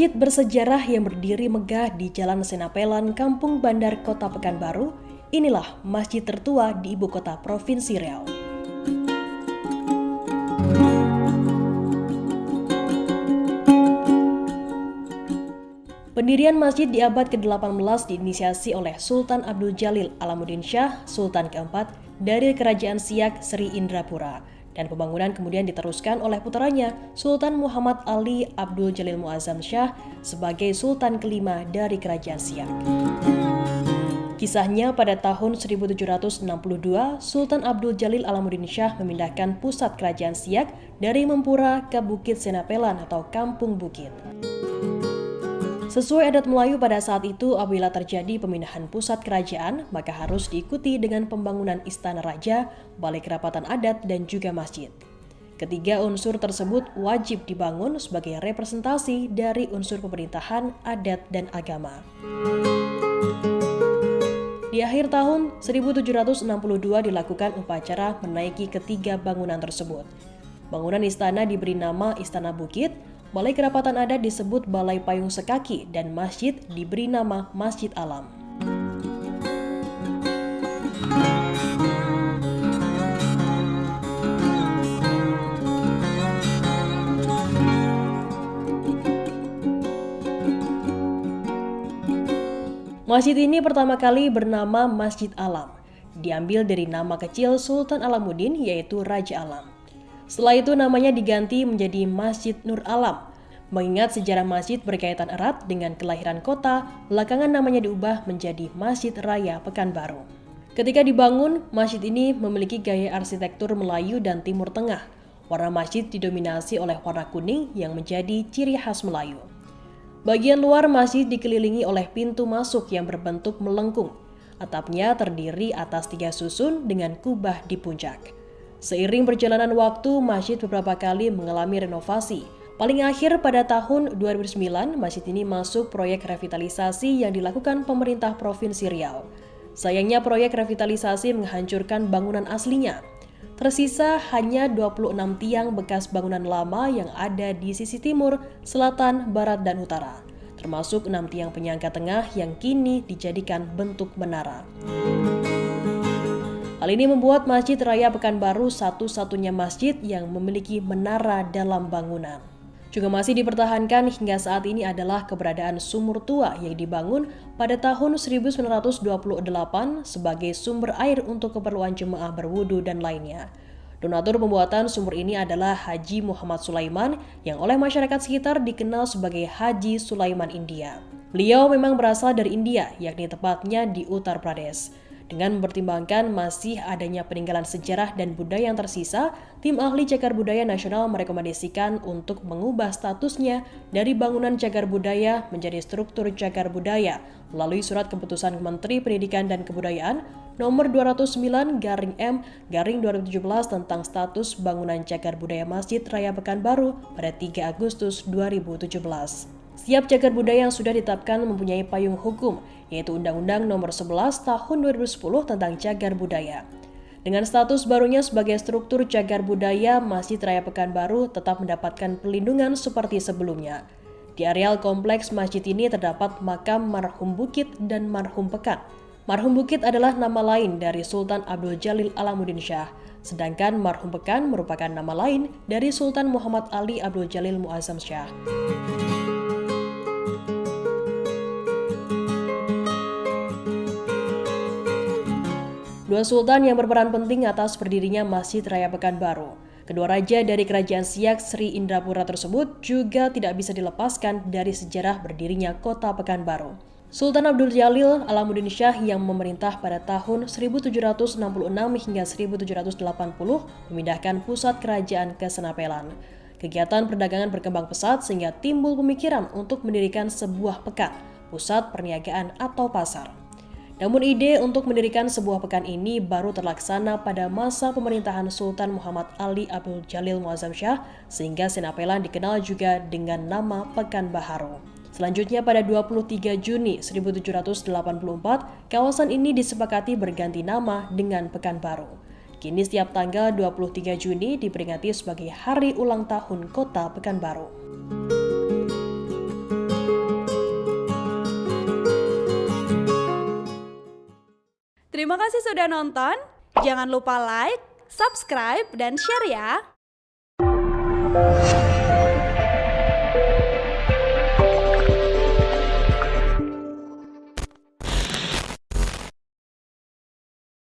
Masjid bersejarah yang berdiri megah di Jalan Senapelan, Kampung Bandar, Kota Pekanbaru. Inilah masjid tertua di ibu kota Provinsi Riau. Pendirian masjid di abad ke-18 diinisiasi oleh Sultan Abdul Jalil Alamuddin Shah, Sultan keempat dari Kerajaan Siak Sri Indrapura. Dan pembangunan kemudian diteruskan oleh putranya Sultan Muhammad Ali Abdul Jalil Muazzam Shah sebagai Sultan kelima dari Kerajaan Siak. Kisahnya pada tahun 1762, Sultan Abdul Jalil Alamuddin Shah memindahkan pusat Kerajaan Siak dari Mempura ke Bukit Senapelan atau Kampung Bukit. Sesuai adat Melayu pada saat itu, apabila terjadi pemindahan pusat kerajaan, maka harus diikuti dengan pembangunan istana raja, balai kerapatan adat, dan juga masjid. Ketiga unsur tersebut wajib dibangun sebagai representasi dari unsur pemerintahan, adat, dan agama. Di akhir tahun 1762 dilakukan upacara menaiki ketiga bangunan tersebut. Bangunan istana diberi nama Istana Bukit, Balai Kerapatan Adat disebut Balai Payung Sekaki, dan masjid diberi nama Masjid Alam. Masjid ini pertama kali bernama Masjid Alam, diambil dari nama kecil Sultan Alamuddin yaitu Raja Alam. Setelah itu namanya diganti menjadi Masjid Nur Alam. Mengingat sejarah masjid berkaitan erat dengan kelahiran kota, belakangan namanya diubah menjadi Masjid Raya Pekanbaru. Ketika dibangun, masjid ini memiliki gaya arsitektur Melayu dan Timur Tengah. Warna masjid didominasi oleh warna kuning yang menjadi ciri khas Melayu. Bagian luar masjid dikelilingi oleh pintu masuk yang berbentuk melengkung. Atapnya terdiri atas 3 susun dengan kubah di puncak. Seiring perjalanan waktu, masjid beberapa kali mengalami renovasi. Paling akhir pada tahun 2009, masjid ini masuk proyek revitalisasi yang dilakukan pemerintah Provinsi Riau. Sayangnya proyek revitalisasi menghancurkan bangunan aslinya. Tersisa hanya 26 tiang bekas bangunan lama yang ada di sisi timur, selatan, barat, dan utara. Termasuk 6 tiang penyangga tengah yang kini dijadikan bentuk menara. Hal ini membuat Masjid Raya Pekanbaru satu-satunya masjid yang memiliki menara dalam bangunan. Juga masih dipertahankan hingga saat ini adalah keberadaan sumur tua yang dibangun pada tahun 1928 sebagai sumber air untuk keperluan jemaah berwudu dan lainnya. Donatur pembuatan sumur ini adalah Haji Muhammad Sulaiman yang oleh masyarakat sekitar dikenal sebagai Haji Sulaiman India. Beliau memang berasal dari India, yakni tepatnya di Uttar Pradesh. Dengan mempertimbangkan masih adanya peninggalan sejarah dan budaya yang tersisa, tim ahli Cagar Budaya Nasional merekomendasikan untuk mengubah statusnya dari bangunan cagar budaya menjadi struktur cagar budaya melalui Surat Keputusan Menteri Pendidikan dan Kebudayaan Nomor 209/M/2017 tentang status bangunan cagar budaya Masjid Raya Pekanbaru pada 3 Agustus 2017. Setiap cagar budaya yang sudah ditetapkan mempunyai payung hukum, yaitu Undang-Undang Nomor 11 Tahun 2010 tentang Cagar Budaya. Dengan status barunya sebagai struktur cagar budaya, Masjid Raya Pekanbaru tetap mendapatkan perlindungan seperti sebelumnya. Di areal kompleks masjid ini terdapat makam Marhum Bukit dan Marhum Pekan. Marhum Bukit adalah nama lain dari Sultan Abdul Jalil Alamuddin Shah, sedangkan Marhum Pekan merupakan nama lain dari Sultan Muhammad Ali Abdul Jalil Muazzam Shah. Dua sultan yang berperan penting atas berdirinya Masjid Raya Pekanbaru. Kedua raja dari Kerajaan Siak Sri Indrapura tersebut juga tidak bisa dilepaskan dari sejarah berdirinya kota Pekanbaru. Sultan Abdul Jalil Alamuddin Shah yang memerintah pada tahun 1766 hingga 1780 memindahkan pusat kerajaan ke Senapelan. Kegiatan perdagangan berkembang pesat sehingga timbul pemikiran untuk mendirikan sebuah pekan, pusat perniagaan atau pasar. Namun ide untuk mendirikan sebuah pekan ini baru terlaksana pada masa pemerintahan Sultan Muhammad Ali Abdul Jalil Muazzam Shah, sehingga Senapelan dikenal juga dengan nama Pekan Baharu. Selanjutnya pada 23 Juni 1784, kawasan ini disepakati berganti nama dengan Pekanbaru. Kini setiap tanggal 23 Juni diperingati sebagai hari ulang tahun kota Pekanbaru. Terima kasih sudah nonton. Jangan lupa like, subscribe, dan share ya.